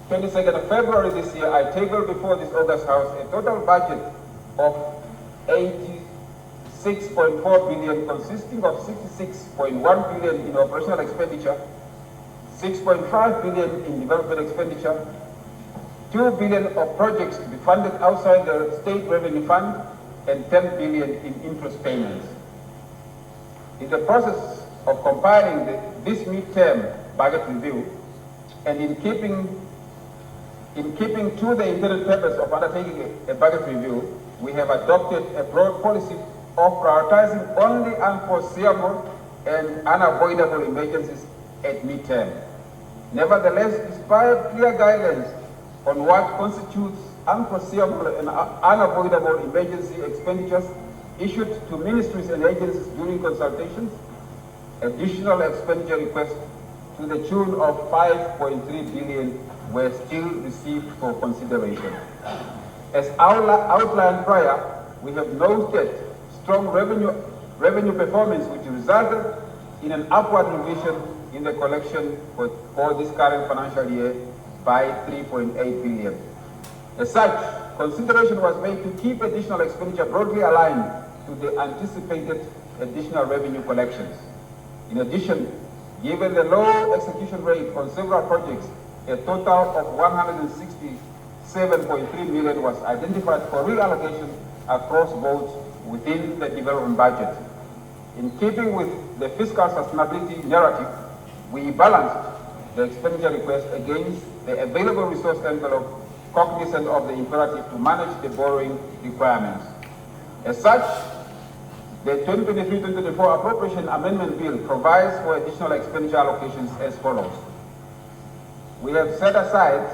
22nd of February this year, I tabled before this August House a total budget of 86.4 billion, consisting of 66.1 billion in operational expenditure, 6.5 billion in development expenditure, 2 billion of projects to be funded outside the state revenue fund, and 10 billion in interest payments. In the process of compiling this midterm budget review, and in keeping to the intended purpose of undertaking a budget review, we have adopted a broad policy of prioritizing only unforeseeable and unavoidable emergencies at midterm. Nevertheless, despite clear guidelines on what constitutes unforeseeable and unavoidable emergency expenditures issued to ministries and agencies during consultations, additional expenditure requests to the tune of 5.3 billion were still received for consideration. As outlined prior, we have noted strong revenue performance, which resulted in an upward revision in the collection for this current financial year by 3.8 billion. As such, consideration was made to keep additional expenditure broadly aligned to the anticipated additional revenue collections. In addition, given the low execution rate on several projects, a total of 167.3 million was identified for reallocation across boards within the development budget. In keeping with the fiscal sustainability narrative, we balanced the expenditure request against the available resource envelope, cognizant of the imperative to manage the borrowing requirements. As such, the 2023-2024 Appropriation Amendment Bill provides for additional expenditure allocations as follows. We have set aside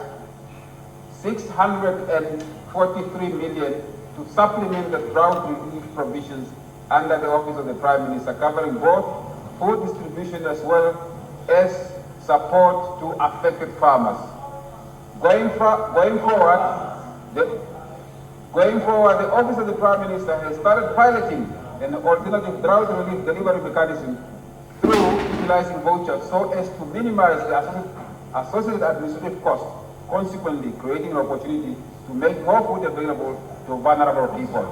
643 million to supplement the drought relief provisions under the Office of the Prime Minister, covering both food distribution as well as support to affected farmers. Going forward, the Office of the Prime Minister has started piloting an alternative drought relief delivery mechanism through utilizing vouchers so as to minimize the associated administrative costs, consequently creating an opportunity to make more food available to vulnerable people.